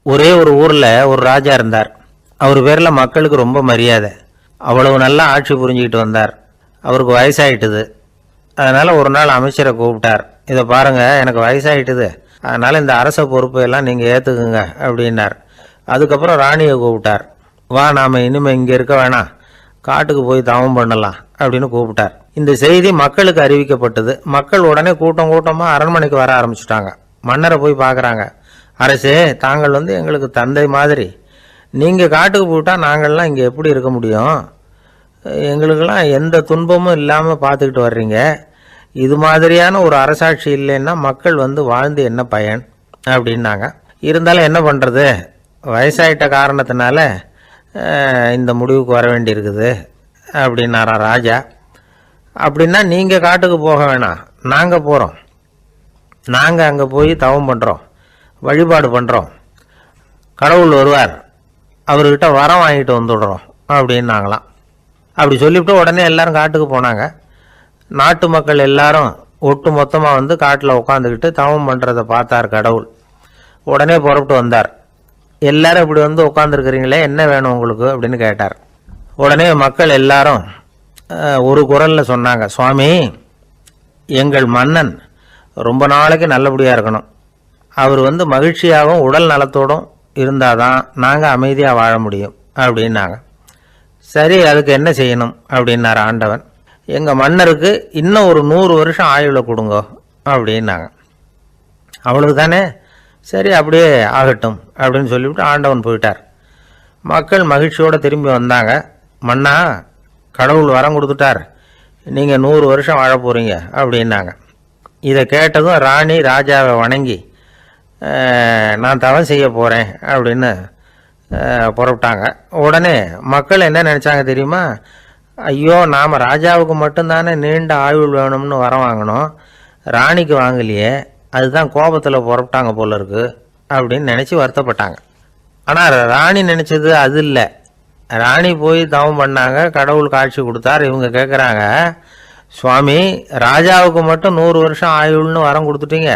ஒரே ஒரு ஊரில் ஒரு ராஜா இருந்தார். அவர் பேரில் மக்களுக்கு ரொம்ப மரியாதை. அவ்வளவு நல்லா ஆட்சி புரிஞ்சுக்கிட்டு வந்தார். அவருக்கு வயசாயிட்டுது. அதனால் ஒரு நாள் அமைச்சரை கூப்பிட்டார். இதை பாருங்கள், எனக்கு வயசாயிட்டுது, அதனால் இந்த அரச பொறுப்பையெல்லாம் நீங்கள் ஏற்றுக்குங்க அப்படின்னார். அதுக்கப்புறம் ராணியை கூப்பிட்டார். வா, நாம் இனிமேல் இங்கே இருக்க வேணாம், காட்டுக்கு போய் தவம் பண்ணலாம் அப்படின்னு கூப்பிட்டார். இந்த செய்தி மக்களுக்கு அறிவிக்கப்பட்டது. மக்கள் உடனே கூட்டம் கூட்டமாக அரண்மனைக்கு வர ஆரம்பிச்சுட்டாங்க. மன்னரை போய் பார்க்குறாங்க. அரசே, தாங்கள் எங்களுக்கு தந்தை மாதிரி. நீங்கள் காட்டுக்கு போயிட்டால் நாங்கள்லாம் இங்கே எப்படி இருக்க முடியும்? எங்களுக்கெல்லாம் எந்த துன்பமும் இல்லாமல் பார்த்துக்கிட்டு வர்றீங்க. இது மாதிரியான ஒரு அரசாட்சி இல்லைன்னா மக்கள் வாழ்ந்து என்ன பயன் அப்படின்னாங்க. இருந்தாலும் என்ன பண்ணுறது, வயசாயிட்ட காரணத்தினால இந்த முடிவுக்கு வர வேண்டியிருக்குது அப்படின்னாரா ராஜா. அப்படின்னா நீங்கள் காட்டுக்கு போக வேணாம், நாங்கள் போகிறோம். நாங்கள் அங்கே போய் தவம் பண்ணுறோம், வழிபாடு பண்ணுறோம். கடவுள் வருவார், அவர்கிட்ட வரம் வாங்கிட்டு வந்துடுறோம் அப்படின்னாங்களாம். அப்படி சொல்லிவிட்டு உடனே எல்லாரும் காட்டுக்கு போனாங்க. நாட்டு மக்கள் எல்லாரும் ஒட்டு மொத்தமாக காட்டில் உட்காந்துக்கிட்டு தவம் பண்ணுறதை பார்த்தார் கடவுள். உடனே புறப்பட்டு வந்தார். எல்லாரும் இப்படி உட்காந்துருக்கிறீங்களே, என்ன வேணும் உங்களுக்கு அப்படின்னு கேட்டார். உடனே மக்கள் எல்லாரும் ஒரு குரலில் சொன்னாங்க, சுவாமி, எங்கள் மன்னன் ரொம்ப நாளைக்கு நல்லபடியாக இருக்கணும். அவர் மகிழ்ச்சியாகவும் உடல் நலத்தோடும் இருந்தால் தான் நாங்கள் அமைதியாக வாழ முடியும் அப்படின்னாங்க. சரி, அதுக்கு என்ன செய்யணும் அப்படின்னார் ஆண்டவன். எங்கள் மன்னருக்கு இன்னும் ஒரு 100 வருஷம் ஆயுளை கொடுங்க அப்படின்னாங்க. அவ்வளவு தானே, சரி அப்படியே ஆகட்டும் அப்படின்னு சொல்லிவிட்டு ஆண்டவன் போயிட்டார். மக்கள் மகிழ்ச்சியோடு திரும்பி வந்தாங்க. மன்னா, கடவுள் வரம் கொடுத்துட்டார், நீங்கள் 100 வருஷம் வாழ போகிறீங்க அப்படின்னாங்க. இதை கேட்டதும் ராணி ராஜாவை வணங்கி, நான் தவம் செய்ய போகிறேன் அப்படின்னு புறப்பட்டாங்க. உடனே மக்கள் என்ன நினச்சாங்க தெரியுமா? ஐயோ, நாம் ராஜாவுக்கு மட்டும்தானே நீண்ட ஆயுள் வேணும்னு வரம் வாங்கினோம், ராணிக்கு வாங்கலையே, அதுதான் கோபத்தில் புறப்பட்டாங்க போல இருக்கு அப்படின்னு நினச்சி வருத்தப்பட்டாங்க. ஆனால் ராணி நினச்சது அது இல்லை. ராணி போய் தவம் பண்ணாங்க, கடவுள் காட்சி கொடுத்தார். இவங்க கேட்குறாங்க, சுவாமி, ராஜாவுக்கு மட்டும் 100 வருஷம் ஆயுள்னு வரம் கொடுத்துட்டீங்க,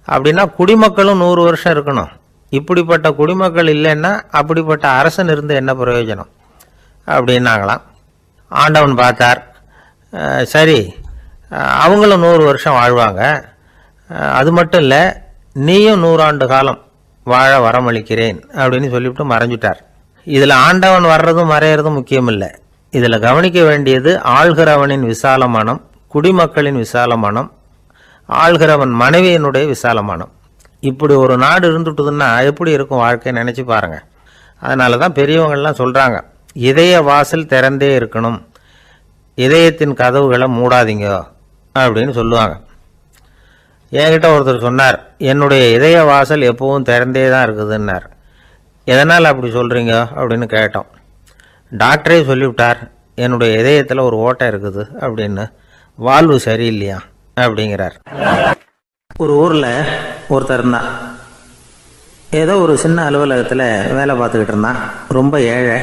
அப்படின்னா குடிமக்களும் 100 வருஷம் இருக்கணும். இப்படிப்பட்ட குடிமக்கள் இல்லைன்னா அப்படிப்பட்ட அரசன் இருந்து என்ன பிரயோஜனம் அப்படின்னாங்களாம். ஆண்டவன் பார்த்தார். சரி, அவங்களும் 100 வருஷம் வாழ்வாங்க, அது மட்டும் இல்லை, நீயும் 100 ஆண்டு காலம் வாழ வரமளிக்கிறேன் அப்படின்னு சொல்லிவிட்டு மறைஞ்சிட்டார். இதில் ஆண்டவன் வர்றதும் மறையிறதும் முக்கியம் இல்லை. இதில் கவனிக்க வேண்டியது ஆள்கிறவனின் விசால மனம், குடிமக்களின் விசால மனம், ஆள்கிறவன் மனைவியினுடைய விசால மனம். இப்படி ஒரு நாடு இருந்துட்டுதுன்னா எப்படி இருக்கும் வாழ்க்கை நினச்சி பாருங்கள். அதனால தான் பெரியவங்கள்லாம் சொல்கிறாங்க, இதய வாசல் திறந்தே இருக்கணும், இதயத்தின் கதவுகளை மூடாதீங்க அப்படின்னு சொல்லுவாங்க. என்கிட்ட ஒருத்தர் சொன்னார், என்னுடைய இதய வாசல் எப்பவும் திறந்தே தான் இருக்குதுன்னார். எதனால் அப்படி சொல்கிறீங்க அப்படின்னு கேட்டோம். டாக்டரே சொல்லிவிட்டார், என்னுடைய இதயத்தில் ஒரு ஓட்டை இருக்குது அப்படின்னு, வாழ்வு சரியில்லையா அப்படிங்கிறார். ஒரு ஊரில் ஒருத்தர் இருந்தான். ஏதோ ஒரு சின்ன அலுவலகத்தில் வேலை பார்த்துக்கிட்டு இருந்தான். ரொம்ப ஏழை.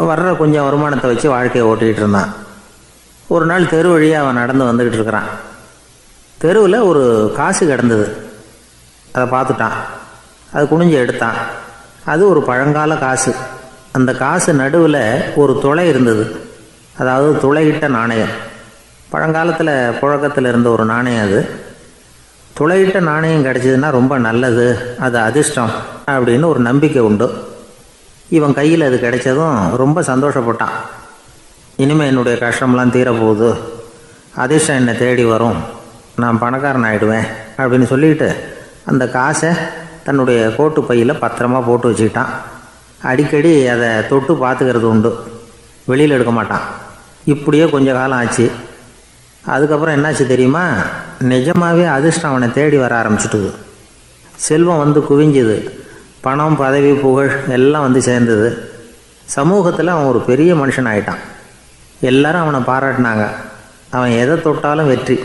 வர்ற கொஞ்சம் வருமானத்தை வச்சு வாழ்க்கையை ஓட்டிகிட்டு இருந்தான். ஒரு நாள் தெரு வழியாக அவன் நடந்து வந்துக்கிட்டு இருக்கிறான். தெருவில் ஒரு காசு கிடந்தது. அதை பார்த்துட்டான். அது குனிஞ்சு எடுத்தான். அது ஒரு பழங்கால காசு. அந்த காசு நடுவில் ஒரு துளை இருந்தது. அதாவது துளையிட்ட நாணயம். பழங்காலத்தில் புழக்கத்தில் இருந்த ஒரு நாணயம் அது. துளையிட்ட நாணயம் கிடச்சிதுன்னா ரொம்ப நல்லது, அது அதிர்ஷ்டம் அப்படின்னு ஒரு நம்பிக்கை உண்டு. இவன் கையில் அது கிடைச்சதும் ரொம்ப சந்தோஷப்பட்டான். இனிமேல் என்னுடைய கஷ்டம்லாம் தீரப்போகுது, அதிர்ஷ்டம் என்னை தேடி வரும், நான் பணக்காரன் ஆகிடுவேன் அப்படின்னு சொல்லிட்டு அந்த காசை தன்னுடைய கோட்டு பையில் பத்திரமா போட்டு வச்சுக்கிட்டான். அடிக்கடி அதை தொட்டு பார்த்துக்கிறது உண்டு, வெளியில் எடுக்க மாட்டான். இப்படியே கொஞ்ச காலம் ஆச்சு. அதுக்கப்புறம் என்னாச்சு தெரியுமா? நிஜமாகவே அதிர்ஷ்டம் அவனை தேடி வர ஆரம்பிச்சிட்டுது. செல்வம் குவிஞ்சுது. பணம், பதவி, புகழ் எல்லாம் சேர்ந்தது. சமூகத்தில் அவன் ஒரு பெரிய மனுஷன் ஆகிட்டான். எல்லாரும் அவனை பாராட்டினாங்க. அவன் எதை தொட்டாலும் வெற்றி,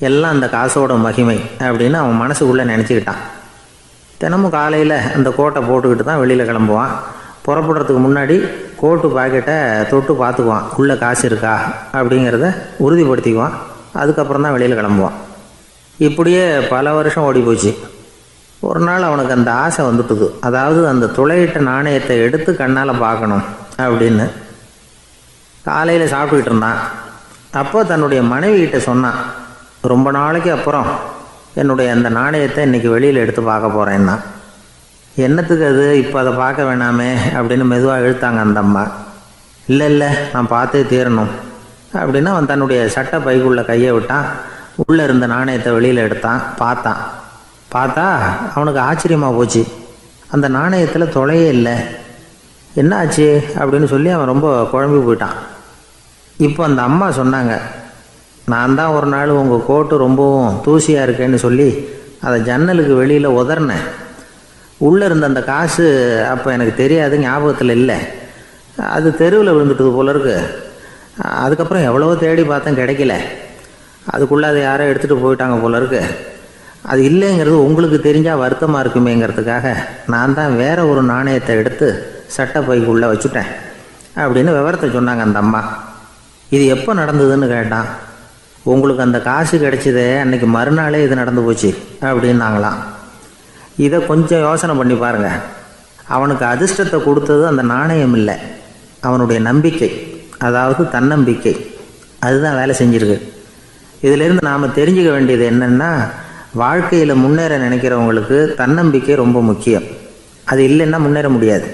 எல்லாம் அந்த காசோட மகிமை அப்படின்னு அவன் மனசுக்குள்ளே நினச்சிக்கிட்டான். தினமும் காலையில் அந்த கோட்டை போட்டுக்கிட்டு தான் வெளியில் கிளம்புவான். புறப்படுறதுக்கு முன்னாடி கோட்டு பாக்கெட்டை தொட்டு பார்த்துக்குவான், உள்ளே காசு இருக்கா அப்படிங்கிறத உறுதிப்படுத்திக்குவான். அதுக்கப்புறம் தான் வெளியில் கிளம்புவான். இப்படியே பல வருஷம் ஓடி போச்சு. ஒரு நாள் அவனுக்கு அந்த ஆசை வந்துட்டுது. அதாவது அந்த துளையிட்ட நாணயத்தை எடுத்து கண்ணால் பார்க்கணும் அப்படின்னு. காலையில் சாப்பிட்டுக்கிட்டு இருந்தான். அப்போ தன்னுடைய மனைவிகிட்ட சொன்னான், ரொம்ப நாளைக்கு அப்புறம் என்னுடைய அந்த நாணயத்தை இன்றைக்கி வெளியில் எடுத்து பார்க்க போகிறேன்னா. என்னத்துக்கு அது, இப்போ அதை பார்க்க வேணாமே அப்படின்னு மெதுவாக இழுத்தாங்க அந்த அம்மா. இல்லை நான் பார்த்தே தீரணும் அப்படின்னு அவன் தன்னுடைய சட்டை பைக்குள்ளே கையை விட்டான். உள்ளே இருந்த நாணயத்தை வெளியில் எடுத்தான். பார்த்தா அவனுக்கு ஆச்சரியமாக போச்சு. அந்த நாணயத்தில் தொலையே இல்லை. என்ன ஆச்சு அப்படின்னு சொல்லி அவன் ரொம்ப குழம்பி போயிட்டான். இப்போ அந்த அம்மா சொன்னாங்க, நான் தான் ஒரு நாள் உங்கள் கோட்டு ரொம்பவும் தூசியாக இருக்கேன்னு சொல்லி அதை ஜன்னலுக்கு வெளியில் உதறினேன். உள்ளே இருந்த அந்த காசு அப்போ எனக்கு தெரியாது, ஞாபகத்தில் இல்லை. அது தெருவில் விழுந்துட்டது போல இருக்கு. அதுக்கப்புறம் எவ்வளவோ தேடி பார்த்தேன், கிடைக்கல. அதுக்குள்ளே அதை யாரோ எடுத்துகிட்டு போயிட்டாங்க போல இருக்கு. அது இல்லைங்கிறது உங்களுக்கு தெரிஞ்சால் வருத்தமாக இருக்குமேங்கிறதுக்காக நான் தான் வேறு ஒரு நாணயத்தை எடுத்து சட்டை பைக்குள்ளே வச்சுட்டேன் அப்படின்னு விவரத்தை சொன்னாங்க அந்த அம்மா. இது எப்போ நடந்ததுன்னு கேட்டான். உங்களுக்கு அந்த காசு கிடைச்சதே அன்றைக்கி மறுநாளே இது நடந்து போச்சு அப்படின்னாங்களாம். இதை கொஞ்சம் யோசனை பண்ணி பாருங்கள். அவனுக்கு அதிர்ஷ்டத்தை கொடுத்தது அந்த நாணயம் இல்லை, அவனுடைய நம்பிக்கை, அதாவது தன்னம்பிக்கை. அதுதான் வேலை செஞ்சுருக்கு. இதிலிருந்து நாம் தெரிஞ்சுக்க வேண்டியது என்னென்னா, வாழ்க்கையில் முன்னேற நினைக்கிறவங்களுக்கு தன்னம்பிக்கை ரொம்ப முக்கியம். அது இல்லைன்னா முன்னேற முடியாது.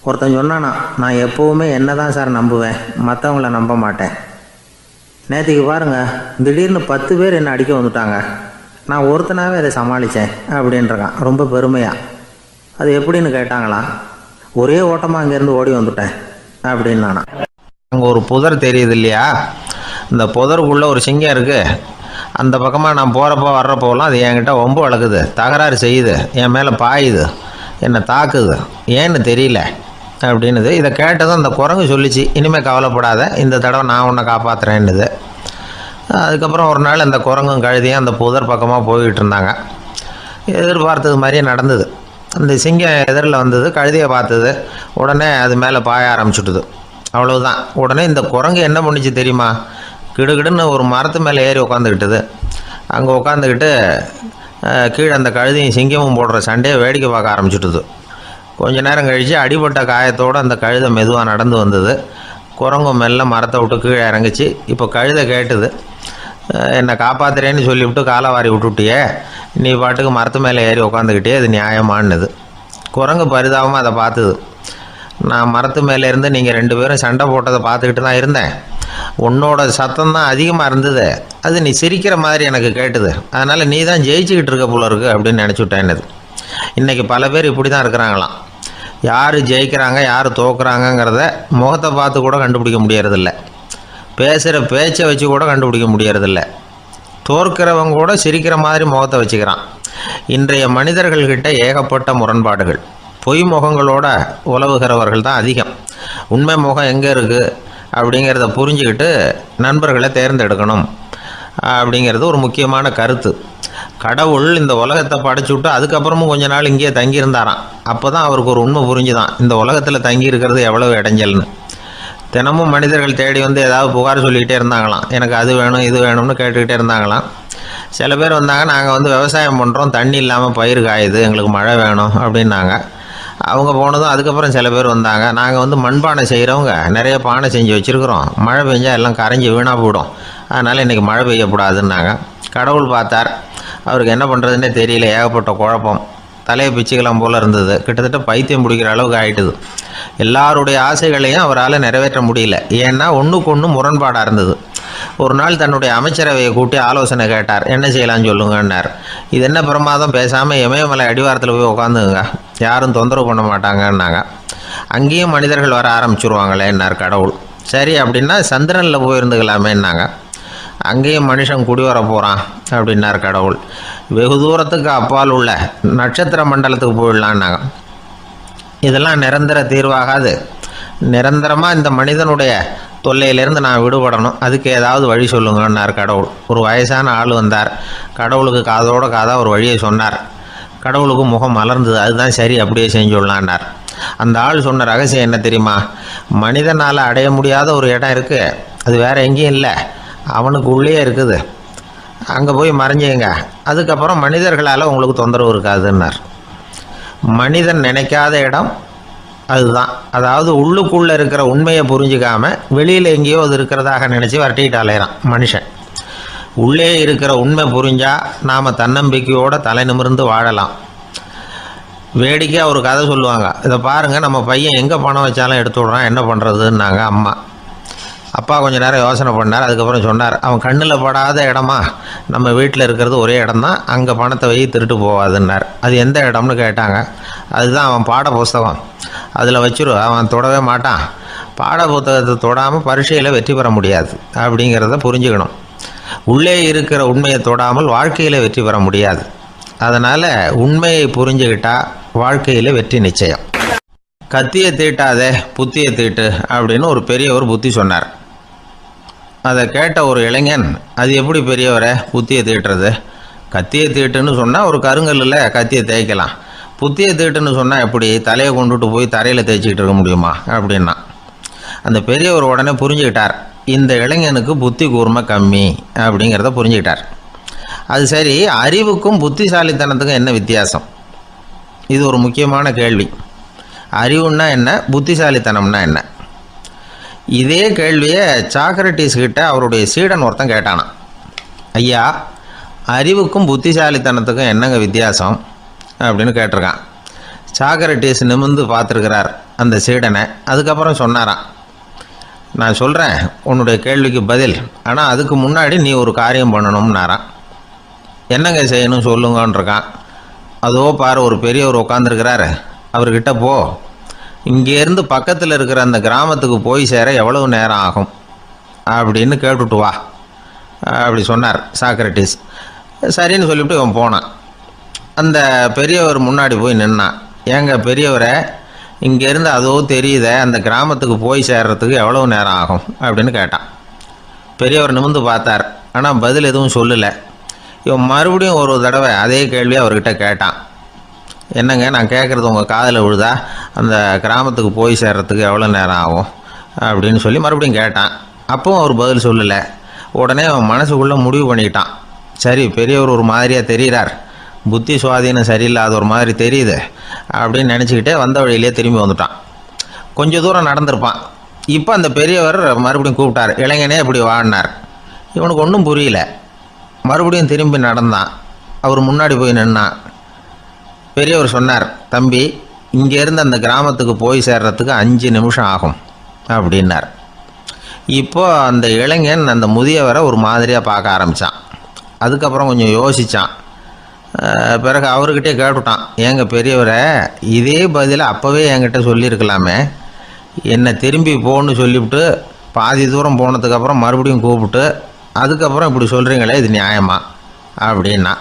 ஒருத்தன் சொன்னானா, நான் எப்போவுமே என்ன தான் சார் நம்புவேன், மற்றவங்கள நம்ப மாட்டேன். நேற்றுக்கு பாருங்கள், திடீர்னு 10 பேர் என்னை அடிக்க வந்துட்டாங்க, நான் ஒருத்தனாகவே அதை சமாளித்தேன் அப்படின்றான் ரொம்ப பெருமையாக. அது எப்படின்னு கேட்டாங்களாம். ஒரே ஓட்டமாக அங்கேருந்து ஓடி வந்துட்டேன் அப்படின்னு. நானா அங்கே ஒரு புதர் தெரியுது இல்லையா, இந்த புதருக்குள்ளே ஒரு சிங்கம் இருக்குது. அந்த பக்கமாக நான் போகிறப்போ வர்றப்போலாம் அது என்கிட்ட வம்பு வளர்க்குது, தகராறு செய்யுது, என் மேலே பாயுது, என்னை தாக்குது, ஏன்னு தெரியல அப்படின்னுது. இதை கேட்டதும் அந்த குரங்கு சொல்லிச்சு, இனிமேல் கவலைப்படாத, இந்த தடவை நான் உன்னை காப்பாற்றுறேன்னுது. அதுக்கப்புறம் ஒரு நாள் அந்த குரங்கும் கழுதியும் அந்த புதர் பக்கமாக போய்கிட்டு இருந்தாங்க. எதிர்பார்த்தது மாதிரியே நடந்தது. அந்த சிங்கம் எதிரில் வந்தது, கழுதியை பார்த்தது, உடனே அது மேலே பாய ஆரம்பிச்சுட்டுது. அவ்வளவுதான். உடனே இந்த குரங்கு என்ன பண்ணிச்சு தெரியுமா, கிடுகிடுன்னு ஒரு மரத்து மேலே ஏறி உட்காந்துக்கிட்டது. அங்கே உட்காந்துக்கிட்டு கீழே அந்த கழுதியும் சிங்கமும் போடுற சண்டையை வேடிக்கை பார்க்க ஆரம்பிச்சுட்டுது. கொஞ்ச நேரம் கழித்து அடிபட்ட காயத்தோடு அந்த கழுதை மெதுவாக நடந்து வந்தது. குரங்கு மெல்ல மரத்தை விட்டு கீழே இறங்குச்சு. இப்போ கழுதை கேட்டுது, என்னை காப்பாற்றுறேன்னு சொல்லிவிட்டு காலை வாரி விட்டுட்டியே, நீ பாட்டுக்கு மரத்து மேலே ஏறி உட்காந்துக்கிட்டே, அது நியாயமானது. குரங்கு பரிதாபமாக அதை பார்த்துது. நான் மரத்து மேலே இருந்து நீங்கள் 2 பேரும் சண்டை போட்டதை பார்த்துக்கிட்டு தான் இருந்தேன். உன்னோட சத்தம் தான் அதிகமாக இருந்தது, அது நீ சிரிக்கிற மாதிரி எனக்கு கேட்டுது, அதனால் நீ தான் ஜெயிச்சுக்கிட்டு இருக்க போல இருக்கு அப்படின்னு நினச்சிவிட்டேன்னுது. இன்றைக்கி பல பேர் இப்படி தான் இருக்கிறாங்களாம். யார் ஜெயிக்கிறாங்க யார் தோக்குறாங்கங்கிறத முகத்தை பார்த்து கூட கண்டுபிடிக்க முடியறதில்ல, பேசுகிற பேச்சை வச்சு கூட கண்டுபிடிக்க முடியறதில்ல. தோற்கிறவங்க கூட சிரிக்கிற மாதிரி முகத்தை வச்சுக்கிறான். இன்றைய மனிதர்கள்கிட்ட ஏகப்பட்ட முரண்பாடுகள். பொய் முகங்களோட உலவுகிறவர்கள் தான் அதிகம். உண்மை முகம் எங்கே இருக்குது அப்படிங்கிறத புரிஞ்சுக்கிட்டு நண்பர்களை தேர்ந்தெடுக்கணும் அப்படிங்கிறது ஒரு முக்கியமான கருத்து. கடவுள் இந்த உலகத்தை படைச்சு விட்டு அதுக்கப்புறமும் கொஞ்ச நாள் இங்கேயே தங்கியிருந்தாராம். அப்போ தான் அவருக்கு ஒரு உண்மை புரிஞ்சுதான், இந்த உலகத்தில் தங்கி இருக்கிறது எவ்வளவு இடைஞ்சல்னு. தினமும் மனிதர்கள் தேடி வந்து ஏதாவது புகார் சொல்லிக்கிட்டே இருந்தாங்களாம். எனக்கு அது வேணும் இது வேணும்னு கேட்டுக்கிட்டே இருந்தாங்களாம். சில பேர் வந்தாங்க, நாங்கள் வந்து விவசாயம் பண்ணுறோம், தண்ணி இல்லாமல் பயிர் காயுது, எங்களுக்கு மழை வேணும் அப்படின்னாங்க. அவங்க போனதும் அதுக்கப்புறம் சில பேர் வந்தாங்க, நாங்கள் வந்து மண்பானை செய்கிறவங்க, நிறைய பானை செஞ்சு வச்சுருக்குறோம், மழை பெஞ்சால் எல்லாம் கரைஞ்சி வீணாக போயிடும், அதனால் இன்றைக்கி மழை பெய்யக்கூடாதுன்னாங்க. கடவுள் பார்த்தார், அவருக்கு என்ன பண்ணுறதுன்னே தெரியல, ஏகப்பட்ட குழப்பம், தலையை பிச்சுக்கலாம் போல் இருந்தது, கிட்டத்தட்ட பைத்தியம் பிடிக்கிற அளவுக்கு ஆகிட்டுது. எல்லாருடைய ஆசைகளையும் அவரால் நிறைவேற்ற முடியல, ஏன்னா ஒன்றுக்கு ஒன்று முரண்பாடாக இருந்தது. ஒரு நாள் தன்னுடைய அமைச்சரவையை கூட்டி ஆலோசனை கேட்டார், என்ன செய்யலான்னு சொல்லுங்கன்னார். இது என்ன பிரமாதம், பேசாமல் இமயமலை அடிவாரத்தில் போய் உட்காந்துங்க, யாரும் தொந்தரவு பண்ண மாட்டாங்கன்னாங்க. அங்கேயும் மனிதர்கள் வர ஆரம்பிச்சுருவாங்களேன்னார் கடவுள். சரி அப்படின்னா சந்திரனில் போயிருந்துக்கலாமேன்னாங்க. அங்கேயும் மனுஷன் குடி வர போகிறான் அப்படின்னார் கடவுள். வெகு தூரத்துக்கு அப்பால் உள்ள நட்சத்திர மண்டலத்துக்கு போயிடலான்னாங்க. இதெல்லாம் நிரந்தர தீர்வாகாது, நிரந்தரமாக இந்த மனிதனுடைய தொல்லையிலேருந்து நான் விடுபடணும், அதுக்கு ஏதாவது வழி சொல்லுங்கன்னார் கடவுள். ஒரு வயசான ஆள் வந்தார், கடவுளுக்கு காதோட காதாக ஒரு வழியை சொன்னார். கடவுளுக்கு முகம் மலர்ந்தது, அதுதான் சரி, அப்படியே செஞ்சுடலான்னார். அந்த ஆள் சொன்ன ரகசியம் என்ன தெரியுமா, மனிதனால் அடைய முடியாத ஒரு இடம் இருக்குது, அது வேறு எங்கேயும் இல்லை, அவனுக்கு உள்ளே இருக்குது. அங்கே போய் மறைஞ்சிங்க, அதுக்கப்புறம் மனிதர்களால் உங்களுக்கு தொந்தரவு இருக்காதுன்னார். மனிதன் நினைக்காத இடம் அதுதான். அதாவது உள்ளுக்குள்ளே இருக்கிற உண்மையை புரிஞ்சிக்காமல் வெளியில் எங்கேயோ அது இருக்கிறதாக நினச்சி வரட்டிக்கிட்டு அலையிறான் மனுஷன். உள்ளே இருக்கிற உண்மை புரிஞ்சால் நாம் தன்னம்பிக்கையோடு தலை நிமிர்ந்து வாழலாம். வேடிக்கையாக ஒரு கதை சொல்லுவாங்க. இதை பாருங்கள், நம்ம பையன் எங்கே பணம் வச்சாலும் எடுத்து விட்றான், என்ன பண்ணுறதுன்னாங்க அம்மா. அப்பா கொஞ்சம் நேரம் யோசனை பண்ணார். அதுக்கப்புறம் சொன்னார், அவன் கண்ணில் படாத இடமா நம்ம வீட்டில் இருக்கிறது ஒரே இடம்தான், அங்கே பணத்தை வை திருட்டு போகாதுன்னார். அது எந்த இடம்னு கேட்டாங்க. அதுதான் அவன் பாட புஸ்தகம், அதில் வச்சிரு, அவன் தொடவே மாட்டான். பாட புத்தகத்தை தொடாமல் பரீட்சையில் வெற்றி பெற முடியாது அப்படிங்கிறத புரிஞ்சுக்கணும். உள்ளே இருக்கிற உண்மையை தொடாமல் வாழ்க்கையில் வெற்றி பெற முடியாது. அதனால் உண்மையை புரிஞ்சுக்கிட்டால் வாழ்க்கையில் வெற்றி நிச்சயம். கத்தியை தீட்டாதே புத்தியை தீட்டு அப்படின்னு ஒரு பெரியவர் புத்தி சொன்னார். அதை கேட்ட ஒரு இளைஞன், அது எப்படி பெரியவரை புத்தியை தீட்டுறது? கத்தியை தீட்டுன்னு சொன்னால் ஒரு கருங்கல்லில் கத்தியை தேய்க்கலாம், புத்தியை தீட்டுன்னு சொன்னால் எப்படி தலையை கொண்டுட்டு போய் தரையில் தேய்ச்சிக்கிட்டு இருக்க முடியுமா அப்படின்னா. அந்த பெரியவர் உடனே புரிஞ்சுக்கிட்டார், இந்த இளைஞனுக்கு புத்தி கூர்மை கம்மி அப்படிங்கிறத புரிஞ்சுக்கிட்டார். அது சரி, அறிவுக்கும் புத்திசாலித்தனத்துக்கும் என்ன வித்தியாசம்? இது ஒரு முக்கியமான கேள்வி. அறிவுன்னா என்ன, புத்திசாலித்தனம்னா என்ன? இதே கேள்வியை சாக்ரட்டிஸ் கிட்ட அவருடைய சீடன் ஒருத்தன் கேட்டானான். ஐயா, அறிவுக்கும் புத்திசாலித்தனத்துக்கும் என்னங்க வித்தியாசம் அப்படின்னு கேட்டிருக்கான். சாக்ரட்டிஸ் நிமிர்ந்து பார்த்துருக்கிறார் அந்த சீடனை. அதுக்கப்புறம் சொன்னாராம், நான் சொல்கிறேன் உன்னுடைய கேள்விக்கு பதில், ஆனால் அதுக்கு முன்னாடி நீ ஒரு காரியம் பண்ணணும்னாரான். என்னங்க செய்யணும் சொல்லுங்கன்றிருக்கான். அதோ பாரு, ஒரு பெரியவர் உட்காந்துருக்கிறாரு, அவர்கிட்ட போ, இங்கேருந்து பக்கத்தில் இருக்கிற அந்த கிராமத்துக்கு போய் சேர எவ்வளவு நேரம் ஆகும் அப்படின்னு கேட்டுட்டு வா அப்படி சொன்னார் சாக்ரட்டிஸ். சரின்னு சொல்லிவிட்டு இவன் போனான். அந்த பெரியவர் முன்னாடி போய் நின்னான். ஏங்க பெரியவரை, இங்கேருந்து அதோ தெரியுத அந்த கிராமத்துக்கு போய் சேர்றதுக்கு எவ்வளவு நேரம் ஆகும் அப்படின்னு கேட்டான். பெரியவர் நிமிர்ந்து பார்த்தார், ஆனால் பதில் எதுவும் சொல்லலை. இவன் மறுபடியும் ஒரு தடவை அதே கேள்வியை அவர்கிட்ட கேட்டான். என்னங்க, நான் கேட்குறது உங்கள் காதில் விழுதா, அந்த கிராமத்துக்கு போய் சேர்றதுக்கு எவ்வளோ நேரம் ஆகும் அப்படின்னு சொல்லி மறுபடியும் கேட்டான். அப்பவும் அவர் பதில் சொல்லலை. உடனே அவன் மனசுக்குள்ளே முடிவு பண்ணிக்கிட்டான், சரி பெரியவர் ஒரு மாதிரியாக தெரிகிறார், புத்தி சுவாதீனம் சரியில்லாத ஒரு மாதிரி தெரியுது அப்படின்னு நினச்சிக்கிட்டே வந்த வழியிலே திரும்பி வந்துட்டான். கொஞ்சம் தூரம் நடந்திருப்பான். இப்போ அந்த பெரியவர் மறுபடியும் கூப்பிட்டார், இளைஞனே இப்படி வாடினார். இவனுக்கு ஒன்றும் புரியல. மறுபடியும் திரும்பி நடந்தான். அவர் முன்னாடி போய் நின்னான். பெரியவர் சொன்னார், தம்பி, இங்கேருந்து அந்த கிராமத்துக்கு போய் சேர்றதுக்கு 5 நிமிஷம் ஆகும் அப்படின்னார். இப்போது அந்த இளைஞன் அந்த முதியவரை ஒரு மாதிரியாக பார்க்க ஆரம்பித்தான். அதுக்கப்புறம் கொஞ்சம் யோசித்தான். பிறகு அவர்கிட்டே கேட்டுட்டான், ஏங்க பெரியவரை, இதே பதிலை அப்போவே என்கிட்ட சொல்லியிருக்கலாமே, என்னை திரும்பி போன்னு சொல்லிவிட்டு பாதி தூரம் போனதுக்கப்புறம் மறுபடியும் கூப்பிட்டு அதுக்கப்புறம் இப்படி சொல்கிறீங்களே, இது நியாயமா அப்படின்னா.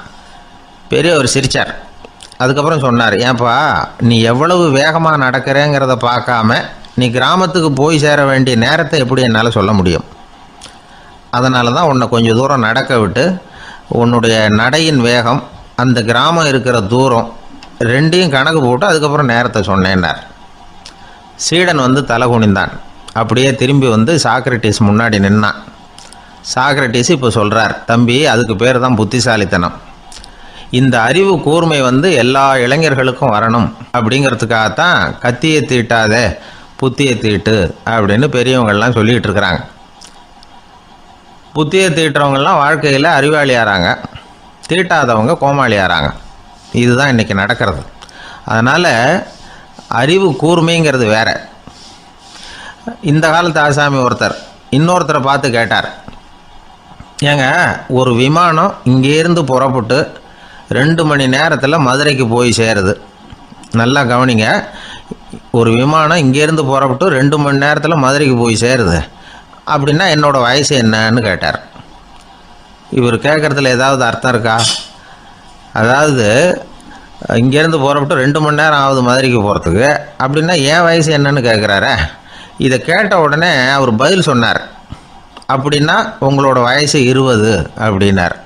பெரியவர் சிரித்தார். அதுக்கப்புறம் சொன்னார், ஏன்பா, நீ எவ்வளவு வேகமாக நடக்கிறேங்கிறத பார்க்காம நீ கிராமத்துக்கு போய் சேர வேண்டிய நேரத்தை எப்படி என்னால் சொல்ல முடியும்? அதனால தான் உன்னை கொஞ்சம் தூரம் நடக்க விட்டு உன்னுடைய நடையின் வேகம், அந்த கிராமம் இருக்கிற தூரம் ரெண்டையும் கணக்கு போட்டு அதுக்கப்புறம் நேரத்தை சொன்னேன்னார். சீடன் வந்து தலை குனிந்தான். அப்படியே திரும்பி வந்து சாக்ரட்டிஸ் முன்னாடி நின்னான். சாக்ரட்டிஸ் இப்போ சொல்கிறார், தம்பி, அதுக்கு பேர் தான் புத்திசாலித்தனம். இந்த அறிவு கூர்மை வந்து எல்லா இளைஞர்களுக்கும் வரணும் அப்படிங்கிறதுக்காகத்தான் கத்தியை தீட்டாதே புத்தியை தீட்டு அப்படின்னு பெரியவங்கள்லாம் சொல்லிகிட்டு இருக்கிறாங்க. புத்தியை தீட்டுறவங்கெல்லாம் வாழ்க்கையில் அறிவாளி ஆகிறாங்க, தீட்டாதவங்க கோமாளி ஆகிறாங்க. இதுதான் இன்றைக்கி நடக்கிறது. அதனால் அறிவு கூர்மைங்கிறது வேற. இந்த காலத்து ஆசாமி ஒருத்தர் இன்னொருத்தரை பார்த்து கேட்டார், ஏங்க, ஒரு விமானம் இங்கேருந்து புறப்பட்டு 2 மணி நேரத்தில் மதுரைக்கு போய் சேருது. நல்லா கவனிங்க, ஒரு விமானம் இங்கேருந்து புறப்பட்டு 2 மணி நேரத்தில் மதுரைக்கு போய் சேருது அப்படின்னா என்னோடய வயசு என்னன்னு கேட்டார். இவர் கேட்குறதுல ஏதாவது அர்த்தம் இருக்கா? அதாவது இங்கேருந்து புறப்பட்டு 2 மணி நேரம் ஆகுது மதுரைக்கு போகிறதுக்கு, அப்படின்னா என் வயசு என்னன்னு கேட்குறாரு. இதை கேட்ட உடனே அவர் பதில் சொன்னார், அப்படின்னா உங்களோட வயசு 20 அப்படின்னார்.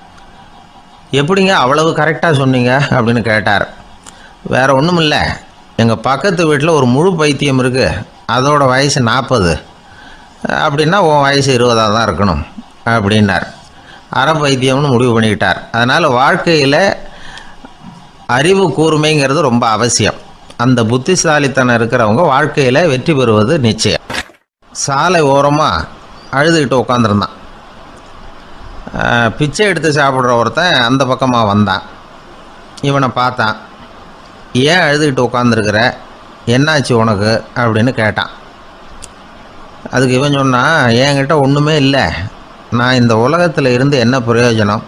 எப்படிங்க அவ்வளவு கரெக்டாக சொன்னீங்க அப்படின்னு கேட்டார். வேறு ஒன்றும் இல்லை, எங்கள் பக்கத்து வீட்டில் ஒரு முழு பைத்தியம் இருக்குது, அதோட வயசு 40, அப்படின்னா உன் வயசு 20 தான் இருக்கணும் அப்படின்னார். அறவைத்தியம்னு முடிவு பண்ணிக்கிட்டார். அதனால் வாழ்க்கையில் அறிவு கூர்மைங்கிறது ரொம்ப அவசியம். அந்த புத்திசாலித்தனம் இருக்கிறவங்க வாழ்க்கையில் வெற்றி பெறுவது நிச்சயம். சாலை ஓரமாக அழுதுகிட்டு உட்காந்துருந்தான். பிச்சை எடுத்து சாப்பிட்ற ஒருத்தன் அந்த பக்கமாக வந்தான். இவனை பார்த்தான். ஏன் அழுதுகிட்டு உட்காந்துருக்கிற, என்னாச்சு உனக்கு அப்படின்னு கேட்டான். அதுக்கு இவன் சொன்னான், என்கிட்ட ஒன்றுமே இல்லை, நான் இந்த உலகத்தில் இருந்து என்ன பிரயோஜனம்,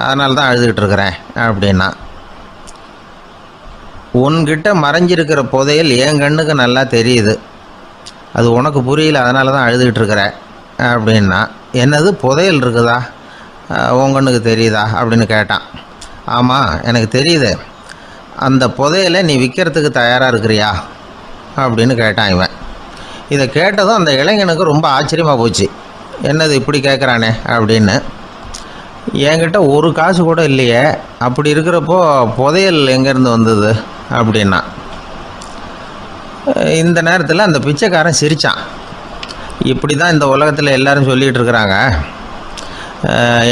அதனால தான் அழுதுகிட்டு இருக்கிறேன் அப்படின்னா. உன்கிட்ட மறைஞ்சிருக்கிற புதையல் என் கண்ணுக்கு நல்லா தெரியுது, அது உனக்கு புரியல, அதனால தான் அழுதுகிட்டு இருக்கிற அப்படின்னா. என்னது புதையல் இருக்குதா, உன் கண்ணுக்கு தெரியுதா அப்படின்னு கேட்டான். ஆமாம் எனக்கு தெரியுது, அந்த புதையலை நீ விற்கிறதுக்கு தயாராக இருக்கிறியா அப்படின்னு கேட்டான் இவன். இதை கேட்டதும் அந்த இளைஞனுக்கு ரொம்ப ஆச்சரியமாக போச்சு. என்னது இப்படி கேட்குறானே அப்படின்னு. என்கிட்ட ஒரு காசு கூட இல்லையே, அப்படி இருக்கிறப்போ புதையல் எங்கேருந்து வந்தது அப்படின்னா. இந்த நேரத்தில் அந்த பிச்சைக்காரன் சிரித்தான். இப்படி தான் இந்த உலகத்தில் எல்லோரும் சொல்லிகிட்டு இருக்கிறாங்க,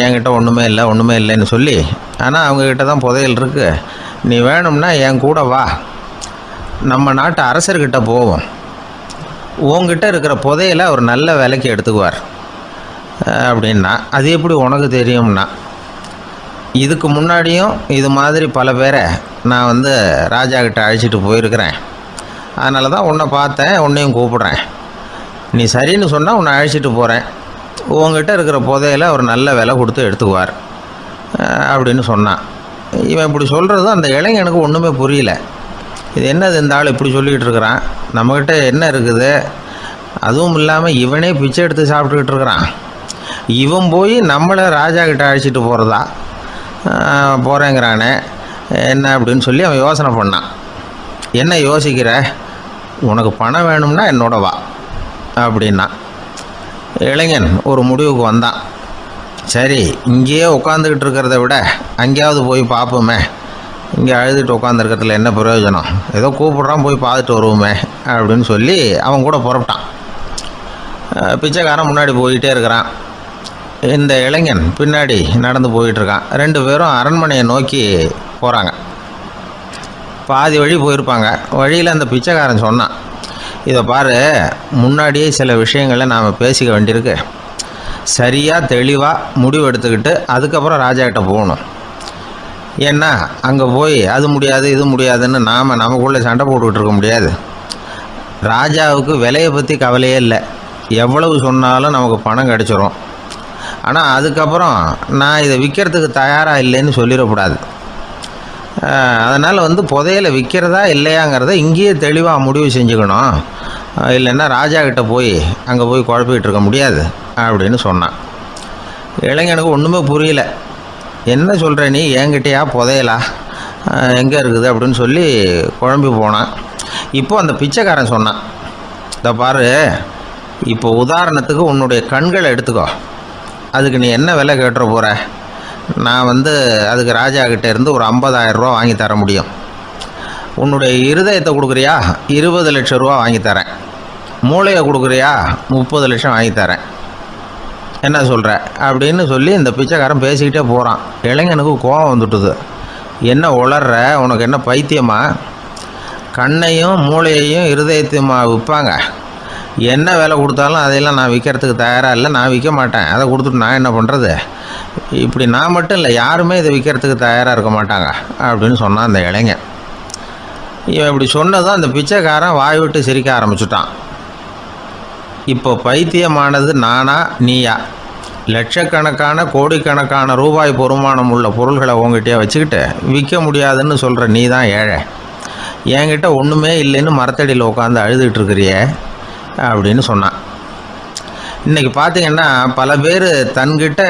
என்கிட்ட ஒன்றுமே இல்லை ஒன்றுமே இல்லைன்னு சொல்லி. ஆனால் அவங்கக்கிட்ட தான் புதையல் இருக்குது. நீ வேணும்னா என் கூட வா, நம்ம நாட்டு அரசர்கிட்ட போவோம், உங்ககிட்ட இருக்கிற புதையலை அவர் நல்ல விலைக்கு எடுத்துக்குவார் அப்படின்னா. அது எப்படி உனக்கு தெரியும்னா, இதுக்கு முன்னாடியும் இது மாதிரி பல பேரை நான் ராஜா கிட்ட அழைச்சிட்டு போயிருக்கிறேன், அதனால தான் உன்னை பார்த்தேன், உன்னையும் கூப்பிட்றேன், நீ சரின்னு சொன்னால் உன்னை அழைச்சிட்டு போகிறேன், உங்ககிட்ட இருக்கிற புதையலை அவர் நல்ல விலை கொடுத்து எடுத்துக்குவார் அப்படின்னு சொன்னான். இவன் இப்படி சொல்கிறது அந்த இளைஞனுக்கு ஒன்றுமே புரியல. இது என்னது இந்த ஆள் இப்படி சொல்லிகிட்டு இருக்கிறான், நம்மக்கிட்ட என்ன இருக்குது, அதுவும் இல்லாமல் இவனே பிச்சை எடுத்து சாப்பிட்டுக்கிட்டு இருக்கிறான், இவன் போய் நம்மளை ராஜா கிட்ட அழைச்சிட்டு போகிறதா போகிறேங்கிறானே என்ன அப்படின்னு சொல்லி அவன் யோசனை பண்ணான். என்ன யோசிக்கிற, உனக்கு பணம் வேணும்னா என்னோட வா அப்படின்னா. இளைஞன் ஒரு முடிவுக்கு வந்தான். சரி, இங்கேயே உட்காந்துக்கிட்டு இருக்கிறத விட அங்கேயாவது போய் பார்ப்போமே, இங்கே அழுதுட்டு உட்காந்துருக்கிறதுல என்ன பிரயோஜனம், ஏதோ கூப்பிட்றான் போய் பார்த்துட்டு வருவோமே அப்படின்னு சொல்லி அவன் கூட புறப்பட்டான். பிச்சைக்காரன் முன்னாடி போயிட்டே இருக்கிறான், இந்த இளைஞன் பின்னாடி நடந்து போயிட்டுருக்கான். ரெண்டு பேரும் அரண்மனையை நோக்கி போகிறாங்க. பாதி வழி போயிருப்பாங்க. வழியில் அந்த பிச்சைக்காரன் சொன்னான், இதை பாரு, முன்னாடியே சில விஷயங்களை நாம் பேசிக்க வேண்டியிருக்கு, சரியாக தெளிவாக முடிவு எடுத்துக்கிட்டு அதுக்கப்புறம் ராஜாக்கிட்ட போகணும். ஏன்னா அங்கே போய் அது முடியாது இது முடியாதுன்னு நாம் நமக்குள்ளே சண்டை போட்டுக்கிட்டு இருக்க முடியாது. ராஜாவுக்கு விலையை பற்றி கவலையே இல்லை, எவ்வளவு சொன்னாலும் நமக்கு பணம் கிடச்சிரும். ஆனால் அதுக்கப்புறம் நான் இதை விற்கிறதுக்கு தயாராக இல்லைன்னு சொல்லிடக்கூடாது. அதனால் புதையலை விற்கிறதா இல்லையாங்கிறத இங்கேயே தெளிவாக முடிவு செஞ்சுக்கணும், இல்லைன்னா ராஜா கிட்ட போய் அங்கே போய் குழப்பிக்கிட்டு இருக்க முடியாது அப்படின்னு சொன்னான். இளைஞனுக்கு ஒன்றுமே புரியல. என்ன சொல்கிற நீ, என்கிட்டயா புதையலா, எங்கே இருக்குது அப்படின்னு சொல்லி குழம்பி போனான். இப்போ அந்த பிச்சைக்காரன் சொன்னான், இதை பாரு, இப்போ உதாரணத்துக்கு உன்னுடைய கண்களை எடுத்துக்கோ, அதுக்கு நீ என்ன விலை கேட்டுற போகிற, நான் அதுக்கு ராஜா கிட்டே இருந்து ஒரு 50,000 ரூபா வாங்கி தர முடியும். உன்னுடைய இருதயத்தை கொடுக்குறியா, 20 லட்சம் ரூபா வாங்கி தரேன். மூளையை கொடுக்குறியா, 30 லட்சம் வாங்கி தரேன். என்ன சொல்கிற அப்படின்னு சொல்லி இந்த பிச்சைக்காரன் பேசிக்கிட்டே போகிறான். இளைஞனுக்கு கோபம் வந்துட்டுது. என்ன உளர்ற, உனக்கு என்ன பைத்தியமா, கண்ணையும் மூளையையும் இருதயத்தையுமா விற்பாங்க, என்ன விலை கொடுத்தாலும் அதையெல்லாம் நான் விற்கிறதுக்கு தயாராக இல்லை, நான் விற்க மாட்டேன், அதை கொடுத்துட்டு நான் என்ன பண்ணுறது, இப்படி நான் மட்டும் இல்லை யாருமே இதை விற்கிறதுக்கு தயாராக இருக்க மாட்டாங்க அப்படின்னு சொன்னான் அந்த இளைஞன். இவன் இப்படி சொன்னதும் அந்த பிச்சைக்காரன் வாய் விட்டு சிரிக்க ஆரம்பிச்சுட்டான். இப்போ பைத்தியமானது நானா நீயா, லட்சக்கணக்கான கோடிக்கணக்கான ரூபாய் பொறுமானம் உள்ள பொருள்களை உங்ககிட்டயே வச்சுக்கிட்டு விற்க முடியாதுன்னு சொல்கிற நீ தான் ஏழை, என்கிட்ட ஒன்றுமே இல்லைன்னு மரத்தடியில் உட்காந்து அழுதுகிட்டு இருக்கிறியே அப்படின்னு சொன்னான். இன்றைக்கி பார்த்திங்கன்னா பல பேர் தன்கிட்ட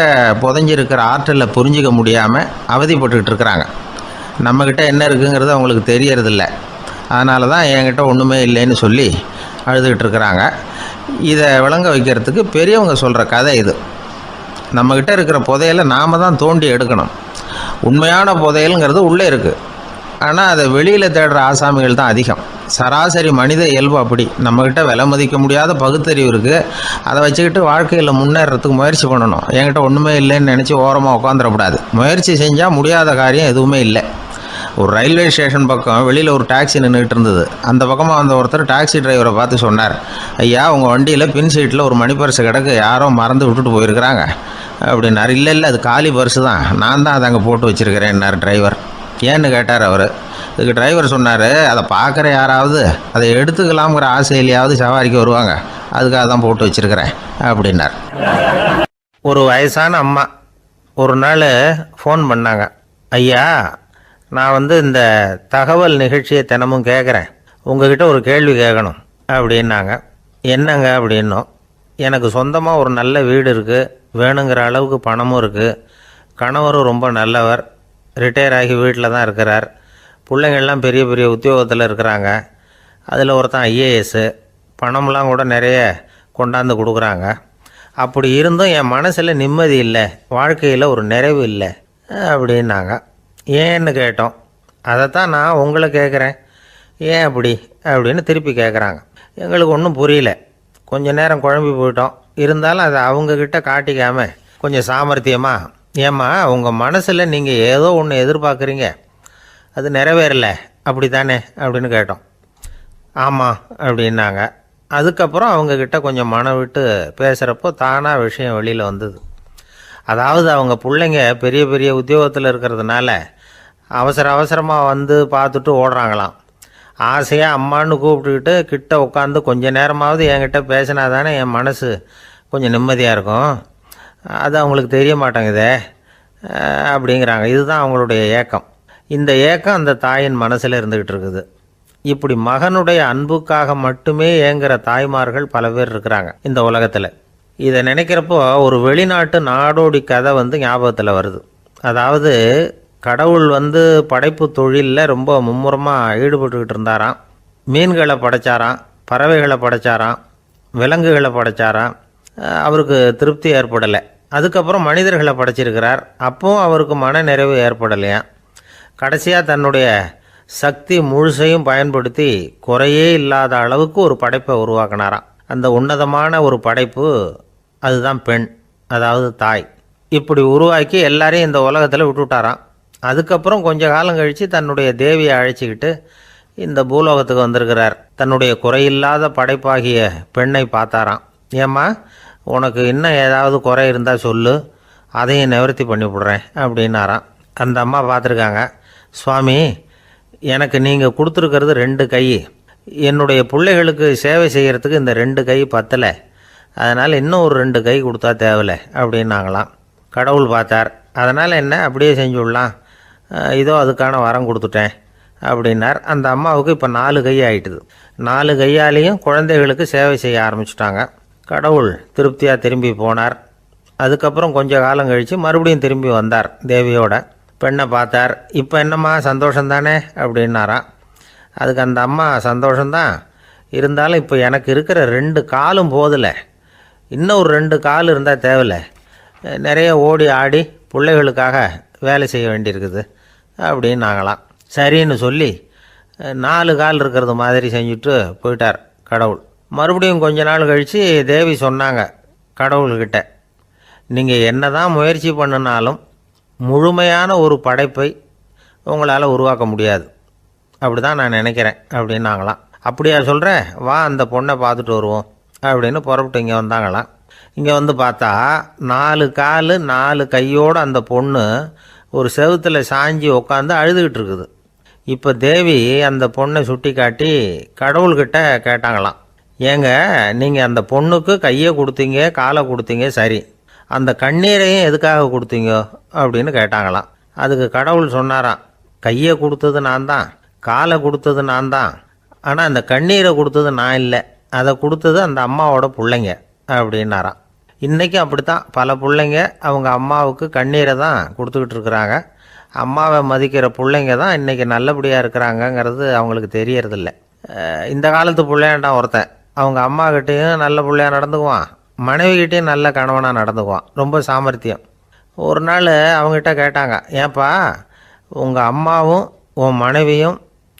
புதைஞ்சிருக்கிற ஆற்றலை புரிஞ்சிக்க முடியாமல் அவதிப்பட்டுக்கிட்டு இருக்கிறாங்க. நம்மக்கிட்ட என்ன இருக்குங்கிறது அவங்களுக்கு தெரியறதில்ல, அதனால தான் என்கிட்ட ஒன்றுமே இல்லைன்னு சொல்லி அழுதுகிட்டு இருக்கிறாங்க. இதை விளங்க வைக்கிறதுக்கு பெரியவங்க சொல்கிற கதை இது. நம்மக்கிட்ட இருக்கிற புதையலை நாம் தான் தோண்டி எடுக்கணும். உண்மையான புதையலுங்கிறது உள்ளே இருக்குது, ஆனால் அதை வெளியில் தேடுற ஆசாமிகள் தான் அதிகம். சராசரி மனித இயல்பு அப்படி. நம்மக்கிட்ட விலை மதிக்க முடியாத பகுத்தறிவு இருக்குது. அதை வச்சுக்கிட்டு வாழ்க்கையில் முன்னேறதுக்கு முயற்சி பண்ணணும். என்கிட்ட ஒன்றுமே இல்லைன்னு நினச்சி ஓரமாக உட்காந்துடக்கூடாது. முயற்சி செஞ்சால் முடியாத காரியம் எதுவுமே இல்லை. ஒரு ரயில்வே ஸ்டேஷன் பக்கம் வெளியில் ஒரு டாக்ஸி நின்றுட்டு இருந்தது. அந்த பக்கமாக வந்த ஒருத்தர் டாக்ஸி டிரைவரை பார்த்து சொன்னார், ஐயா உங்கள் வண்டியில் பின் சீட்டில் ஒரு மணி பர்ஸு கிடக்கு, யாரோ மறந்து விட்டுட்டு போயிருக்கிறாங்க அப்படின்னார். இல்லை அது காலி பர்ஸு தான், நான் தான் அதை அங்கே போட்டு வச்சுருக்கிறேன்னார் டிரைவர். ஏன்னு கேட்டார் அவர். இதுக்கு டிரைவர் சொன்னார், அதை பார்க்குற யாராவது அதை எடுத்துக்கலாம்ங்கிற ஆசையிலையாவது சவாரிக்கு வருவாங்க, அதுக்காக தான் போட்டு வச்சுருக்கிறேன் அப்படின்னார். ஒரு வயசான அம்மா ஒரு நாள் ஃபோன் பண்ணாங்க. ஐயா நான் இந்த தகவல் நிகழ்ச்சியை தினமும் கேட்குறேன், உங்ககிட்ட ஒரு கேள்வி கேட்கணும் அப்படின்னாங்க. என்னங்க அப்படின்னோம். எனக்கு சொந்தமாக ஒரு நல்ல வீடு இருக்குது, வேணுங்கிற அளவுக்கு பணமும் இருக்குது, கணவரும் ரொம்ப நல்லவர், ரிட்டையர் ஆகி வீட்டில் தான் இருக்கிறார், பிள்ளைங்கள்லாம் பெரிய பெரிய உத்தியோகத்தில் இருக்கிறாங்க, அதில் ஒருத்தன் ஐஏஎஸ்ஸு, பணம்லாம் கூட நிறைய கொண்டாந்து கொடுக்குறாங்க. அப்படி இருந்தும் என் மனசில் நிம்மதி இல்லை, வாழ்க்கையில் ஒரு நிறைவு இல்லை அப்படின்னாங்க. ஏன்னு கேட்டோம். அதைத்தான் நான் உங்களை கேட்குறேன், ஏன் அப்படி அப்படின்னு திருப்பி கேட்குறாங்க. எங்களுக்கு ஒன்றும் புரியல. கொஞ்சம் நேரம் குழம்பி போயிட்டோம். இருந்தாலும் அதை அவங்கக்கிட்ட காட்டிக்காமல் கொஞ்சம் சாமர்த்தியமாக, ஏம்மா உங்கள் மனசில் நீங்கள் ஏதோ ஒன்று எதிர்பார்க்குறீங்க, அது நிறைவேறலை அப்படி தானே அப்படின்னு கேட்டோம். ஆமாம் அப்படின்னாங்க. அதுக்கப்புறம் அவங்கக்கிட்ட கொஞ்சம் மனம் விட்டு பேசுகிறப்போ தானாக விஷயம் வெளியில் வந்தது. அதாவது அவங்க பிள்ளைங்க பெரிய பெரிய உத்தியோகத்தில் இருக்கிறதுனால அவசரமாக வந்து பார்த்துட்டு ஓடுறாங்களாம். ஆசையாக அம்மான்னு கூப்பிட்டுக்கிட்டு கிட்ட உட்காந்து கொஞ்சம் நேரமாவது என்கிட்ட பேசினா தானே என் மனசு கொஞ்சம் நிம்மதியாக இருக்கும். அது அவங்களுக்கு தெரிய மாட்டேங்குதே அப்படிங்கிறாங்க. இதுதான் அவங்களுடைய ஏக்கம். இந்த ஏக்கம் அந்த தாயின் மனசில் இருந்துக்கிட்டு இருக்குது. இப்படி மகனுடைய அன்புக்காக மட்டுமே ஏங்குகிற தாய்மார்கள் பல பேர் இருக்கிறாங்க இந்த உலகத்தில். இதை நினைக்கிறப்போ ஒரு வெளிநாட்டு நாடோடி கதை ஞாபகத்தில் வருது. அதாவது கடவுள் படைப்பு தொழிலில் ரொம்ப மும்முரமாக ஈடுபட்டுக்கிட்டு இருந்தாராம். மீன்களை படைச்சாராம், பறவைகளை படைச்சாராம், விலங்குகளை படைச்சாராம். அவருக்கு திருப்தி ஏற்படலை. அதுக்கப்புறம் மனிதர்களை படைச்சிருக்கிறார். அப்பவும் அவருக்கு மன நிறைவு ஏற்படலையாம். கடைசியாக தன்னுடைய சக்தி முழுசையும் பயன்படுத்தி குறையே இல்லாத அளவுக்கு ஒரு படைப்பை உருவாக்கினாராம். அந்த உன்னதமான ஒரு படைப்பு அதுதான் பெண், அதாவது தாய். இப்படி உருவாக்கி எல்லாரையும் இந்த உலகத்தில் விட்டுவிட்டாராம். அதுக்கப்புறம் கொஞ்ச காலம் கழித்து தன்னுடைய தேவியை அழைச்சிக்கிட்டு இந்த பூலோகத்துக்கு வந்திருக்கிறார். தன்னுடைய குறையில்லாத படைப்பாகிய பெண்ணை பார்த்தாராம். ஏம்மா உனக்கு இன்னும் ஏதாவது குறை இருந்தால் சொல்லு, அதையும் நிவர்த்தி பண்ணி விடுறேன் அப்படின்னாராம். அந்த அம்மா பார்த்துருக்காங்க. சுவாமி, எனக்கு நீங்கள் கொடுத்துருக்கிறது 2 கை, என்னுடைய பிள்ளைகளுக்கு சேவை செய்கிறதுக்கு இந்த 2 கை பத்தலை, அதனால் இன்னும் ஒரு 2 கை கொடுத்தா தேவலை அப்படின்னாங்களாம். கடவுள் பார்த்தார். அதனால் என்ன, அப்படியே செஞ்சு விடலாம், இதோ அதுக்கான வரம் கொடுத்துட்டேன் அப்படின்னார். அந்த அம்மாவுக்கு இப்போ 4 கை ஆகிட்டுது. 4 கையாலேயும் குழந்தைகளுக்கு சேவை செய்ய ஆரம்பிச்சுட்டாங்க. கடவுள் திருப்தியாக திரும்பி போனார். அதுக்கப்புறம் கொஞ்ச காலம் கழித்து மறுபடியும் திரும்பி வந்தார் தேவியோட. பெண்ணை பார்த்தார். இப்போ என்னம்மா சந்தோஷம் தானே அப்படின்னாராம். அதுக்கு அந்த அம்மா, சந்தோஷம்தான், இருந்தாலும் இப்போ எனக்கு இருக்கிற 2 காலும் போதில்லை, இன்னும் ஒரு 2 கால் இருந்தால் தேவையில்லை, நிறைய ஓடி ஆடி பிள்ளைகளுக்காக வேலை செய்ய வேண்டியிருக்குது அப்படின்னாங்களாம். சரின்னு சொல்லி 4 கால் இருக்கிறது மாதிரி செஞ்சுட்டு போயிட்டார் கடவுள். மறுபடியும் கொஞ்ச நாள் கழித்து தேவி சொன்னாங்க கடவுள்கிட்ட, நீங்கள் என்ன தான் முயற்சி பண்ணினாலும் முழுமையான ஒரு படைப்பை உங்களால் உருவாக்க முடியாது, அப்படி தான் நான் நினைக்கிறேன் அப்படின்னாங்களாம். அப்படியா சொல்கிறேன், வா அந்த பொண்ணை பார்த்துட்டு வருவோம் அப்படின்னு புறப்பட்டு இங்கே வந்தாங்களாம். இங்கே பார்த்தா 4 கால் 4 கையோடு அந்த பொண்ணு ஒரு செவுத்தில் சாஞ்சி உட்காந்து அழுதுகிட்டு இருக்குது. இப்போ தேவி அந்த பொண்ணை சுட்டி காட்டி கடவுள்கிட்ட கேட்டாங்களாம், ஏங்க நீங்கள் அந்த பொண்ணுக்கு கையை கொடுத்தீங்க, காலை கொடுத்தீங்க, சரி, அந்த கண்ணீரையும் எதுக்காக கொடுத்தீங்க அப்படின்னு கேட்டாங்களாம். அதுக்கு கடவுள் சொன்னாராம், கையை கொடுத்தது நான் தான், காலை கொடுத்தது நான் தான், ஆனால் அந்த கண்ணீரை கொடுத்தது நான் இல்லை, அதை கொடுத்தது அந்த அம்மாவோட பிள்ளைங்க அப்படின்னாராம். இன்றைக்கும் அப்படித்தான் பல பிள்ளைங்க அவங்க அம்மாவுக்கு கண்ணீரை தான் கொடுத்துக்கிட்டு இருக்கிறாங்க. அம்மாவை மதிக்கிற பிள்ளைங்க தான் இன்றைக்கி நல்லபடியாக இருக்கிறாங்கங்கிறது அவங்களுக்கு தெரியறதில்ல. இந்த காலத்து பிள்ளையாண்டான் ஒருத்தன் அவங்க அம்மாக்கிட்டேயும் நல்ல பிள்ளையாக நடந்துக்குவான், மனைவிக்கிட்டேயும் நல்ல கணவனாக நடந்துக்குவான், ரொம்ப சாமர்த்தியம். ஒரு நாள் அவங்ககிட்ட கேட்டாங்க, ஏன்பா உங்கள் அம்மாவும் உன் மனைவியும்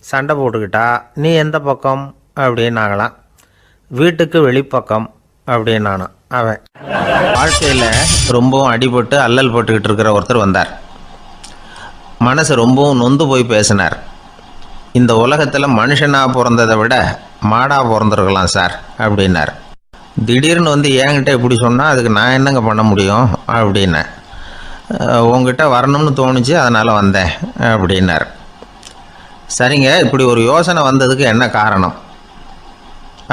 சண்டை போட்டுக்கிட்டா நீ எந்த பக்கம் அப்படின்னாங்களாம். வீட்டுக்கு வெளிப்பக்கம் அப்படின்னானான் அவன். வாழ்க்கையில் ரொம்பவும் அடிபட்டு அல்லல் போட்டுக்கிட்டு இருக்கிற ஒருத்தர் வந்தார். மனசு ரொம்பவும் நொந்து போய் பேசினார். இந்த உலகத்தில் மனுஷனாக பிறந்ததை விட மாடாக பிறந்திருக்கலாம் சார் அப்படின்னார். திடீர்னு வந்து என்கிட்ட இப்படி சொன்னால் அதுக்கு நான் என்னங்க பண்ண முடியும் அப்படின்னேன். உங்ககிட்ட வரணும்னு தோணுச்சு, அதனால் வந்தேன் அப்படின்னார். சரிங்க, இப்படி ஒரு யோசனை வந்ததுக்கு என்ன காரணம்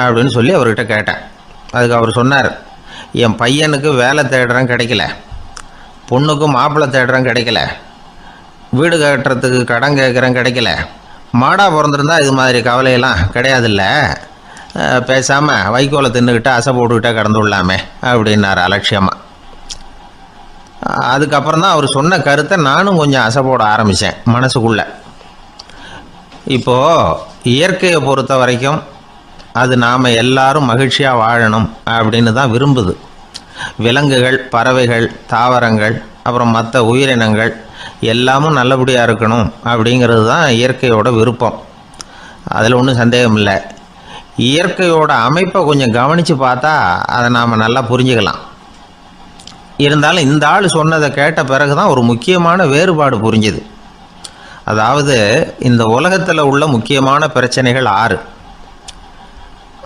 அப்படின்னு சொல்லி அவர்கிட்ட கேட்டேன். அதுக்கு அவர் சொன்னார், என் பையனுக்கு வேலை தேடுறேன் கிடைக்கல, பொண்ணுக்கும் மாப்பிள்ளை தேடுறேன் கிடைக்கல, வீடு கட்டுறதுக்கு கடன் கேட்குறேன் கிடைக்கல, மாடாக பிறந்திருந்தா இது மாதிரி கவலையெல்லாம் கிடையாதுல்ல, பேசாமல் வைக்கோலை தின்னுக்கிட்டு அசை போட்டுக்கிட்டே கடந்து விடலாமே அப்படின்னார் அலட்சியமாக. அதுக்கப்புறம் தான் அவர் சொன்ன கருத்தை நானும் கொஞ்சம் அசை போட ஆரம்பித்தேன் மனசுக்குள்ளே. இப்போது இயற்கையை பொறுத்த வரைக்கும் அது நாம் எல்லாரும் மகிழ்ச்சியாக வாழணும் அப்படின்னு தான் விரும்புது. விலங்குகள், பறவைகள், தாவரங்கள், அப்புறம் மற்ற உயிரினங்கள் எல்லாமும் நல்லபடியாக இருக்கணும் அப்படிங்கிறது தான் இயற்கையோட விருப்பம். அதில் ஒன்றும் சந்தேகம் இல்லை. இயற்கையோட அமைப்பை கொஞ்சம் கவனித்து பார்த்தா அதை நாம் நல்லா புரிஞ்சுக்கலாம். இருந்தாலும் இந்த ஆள் சொன்னதை கேட்ட பிறகு தான் ஒரு முக்கியமான வேறுபாடு புரிஞ்சுது. அதாவது இந்த உலகத்தில் உள்ள முக்கியமான பிரச்சனைகள் 6.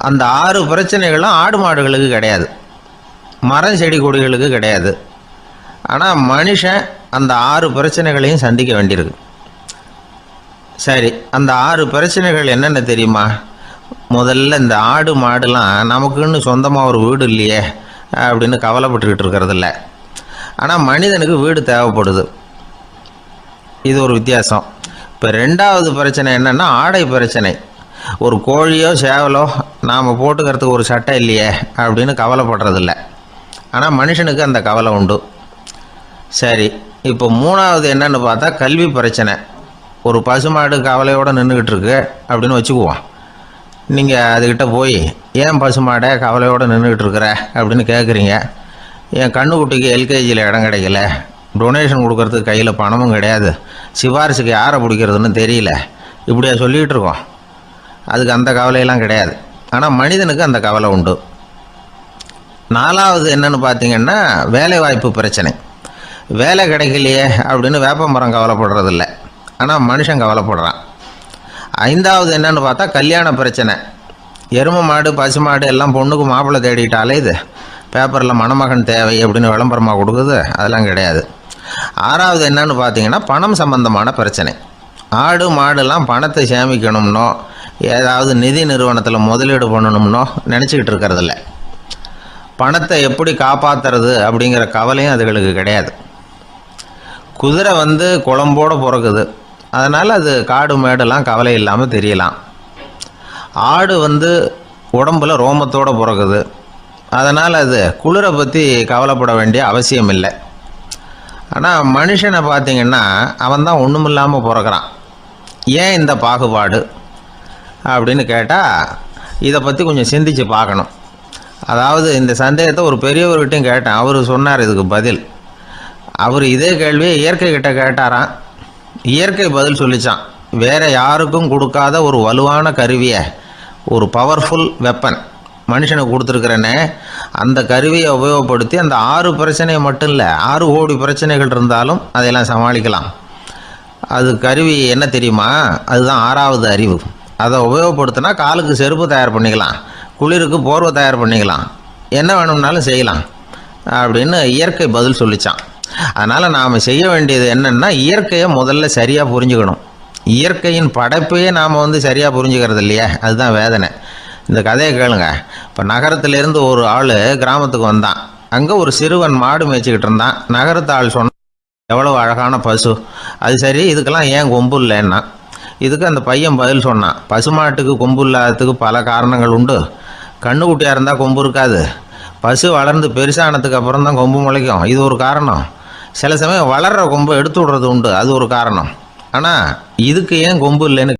அந்த 6 பிரச்சனைகளும் ஆடு மாடுகளுக்கு கிடையாது, மரம் செடி கொடிகளுக்கு கிடையாது. ஆனால் மனுஷன் அந்த 6 பிரச்சனைகளையும் சந்திக்க வேண்டியிருக்கு. சரி, அந்த 6 பிரச்சனைகள் என்னென்ன தெரியுமா? முதல்ல இந்த ஆடு மாடுலாம் நமக்குன்னு சொந்தமாக ஒரு வீடு இல்லையே அப்படின்னு கவலைப்பட்டுக்கிட்டு இருக்கிறதில்ல. ஆனால் மனிதனுக்கு வீடு தேவைப்படுது. இது ஒரு வித்தியாசம். இப்போ 2வது பிரச்சனை என்னென்னா ஆடை பிரச்சனை. ஒரு கோழியோ சேவலோ நாம் போட்டுக்கிறதுக்கு ஒரு சட்டை இல்லையே அப்படின்னு கவலைப்படுறதில்ல. ஆனால் மனுஷனுக்கு அந்த கவலை உண்டு. சரி, இப்போ 3வது என்னன்னு பார்த்தா கல்வி பிரச்சனை. ஒரு பசுமாடு கவலையோடு நின்றுக்கிட்டு இருக்கு அப்படின்னு வச்சுக்குவோம். நீங்கள் அதுக்கிட்ட போய் ஏன் பசுமாடை கவலையோடு நின்றுக்கிட்டு இருக்கிற அப்படின்னு கேட்குறீங்க. என் கண்ணுக்குட்டிக்கு எல்கேஜியில் இடம் கிடைக்கல, டொனேஷன் கொடுக்கறதுக்கு கையில் பணமும் கிடையாது, சிபாரிசுக்கு யாரை பிடிக்கிறதுன்னு தெரியல, இப்படியா சொல்லிகிட்டு இருக்கோம். அதுக்கு அந்த கவலையெல்லாம் கிடையாது. ஆனால் மனிதனுக்கு அந்த கவலை உண்டு. 4வது என்னன்னு பார்த்தீங்கன்னா வேலைவாய்ப்பு பிரச்சனை. வேலை கிடைக்கலையே அப்படின்னு வேப்ப மரம் கவலைப்படுறதில்ல, ஆனால் மனுஷன் கவலைப்படுறான். 5வது என்னன்னு பார்த்தா கல்யாண பிரச்சனை. எருமை மாடு பசுமாடு எல்லாம் பொண்ணுக்கு மாப்பிள்ளை தேடிட்டாலே இது பேப்பரில் மணமகன் தேவை அப்படின்னு விளம்பரமாக கொடுக்குது, அதெல்லாம் கிடையாது. 6வது என்னன்னு பார்த்தீங்கன்னா பணம் சம்பந்தமான பிரச்சனை. ஆடு மாடுலாம் பணத்தை சேமிக்கணும்னோ ஏதாவது நிதி நிறுவனத்தில் முதலீடு பண்ணணும்னோ நினச்சிக்கிட்டு இருக்கிறதில்ல. பணத்தை எப்படி காப்பாற்றுறது அப்படிங்கிற கவலையும் அதுகளுக்கு கிடையாது. குதிரை வந்து குளம்போடு பிறக்குது, அதனால் அது காடு மேடெல்லாம் கவலை இல்லாமல் தெரியலாம். ஆடு வந்து உடம்பில் ரோமத்தோடு பிறக்குது, அதனால் அது குளிரை பற்றி கவலைப்பட வேண்டிய அவசியம் இல்லை. ஆனால் மனுஷனை பார்த்திங்கன்னா அவன் தான் ஒன்றுமில்லாமல் பிறக்கிறான். ஏன் இந்த பாகுபாடு அப்படின்னு கேட்டால் இதை பற்றி கொஞ்சம் சிந்திச்சு பார்க்கணும். அதாவது இந்த சந்தேகத்தை ஒரு பெரியவர்கிட்டையும் கேட்டேன். அவர் சொன்னார் இதுக்கு பதில். அவர் இதே கேள்வியை இயற்கை கிட்ட கேட்டாராம். இயற்கை பதில் சொல்லிச்சான். வேறு யாருக்கும் கொடுக்காத ஒரு வலுவான கருவியை, ஒரு பவர்ஃபுல் வெப்பன் மனுஷனுக்கு கொடுத்துருக்குறேனே, அந்த கருவியை உபயோகப்படுத்தி அந்த 6 பிரச்சனையை மட்டும் இல்லை 6 கோடி பிரச்சனைகள் இருந்தாலும் அதையெல்லாம் சமாளிக்கலாம். அது கருவி என்ன தெரியுமா? அதுதான் 6வது அறிவு. அதை உபயோகப்படுத்தினா காலுக்கு செருப்பு தயார் பண்ணிக்கலாம், குளிருக்கு போர்வை தயார் பண்ணிக்கலாம், என்ன வேணும்னாலும் செய்யலாம் அப்படின்னு இயற்கை பதில் சொல்லிச்சான். அதனால் நாம் செய்ய வேண்டியது என்னென்னா இயற்கையை முதல்ல சரியாக புரிஞ்சுக்கணும். இயற்கையின் படைப்பையே நாம் வந்து சரியாக புரிஞ்சுக்கிறது இல்லையா, அதுதான் வேதனை. இந்த கதையை கேளுங்க. இப்போ நகரத்திலேருந்து ஒரு ஆள் கிராமத்துக்கு வந்தான். அங்கே ஒரு சிறுவன் மாடு மேய்ச்சிக்கிட்டு இருந்தான். நகரத்து ஆள் சொன்னான், எவ்வளோ அழகான பசு, அது சரி இதுக்கெல்லாம் ஏன் கொம்பு இல்லைன்னா. இதுக்கு அந்த பையன் பதில் சொன்னான், பசுமாட்டுக்கு கொம்பு இல்லாததுக்கு பல காரணங்கள் உண்டு. கண்ணுக்குட்டியாக இருந்தால் கொம்பு இருக்காது, பசு வளர்ந்து பெருசானதுக்கு அப்புறம் தான் கொம்பு முளைக்கும், இது ஒரு காரணம். சில சமயம் வளர்கிற கொம்பு எடுத்து விடுறது உண்டு, அது ஒரு காரணம். ஆனால் இதுக்கு ஏன் கொம்பு இல்லைன்னு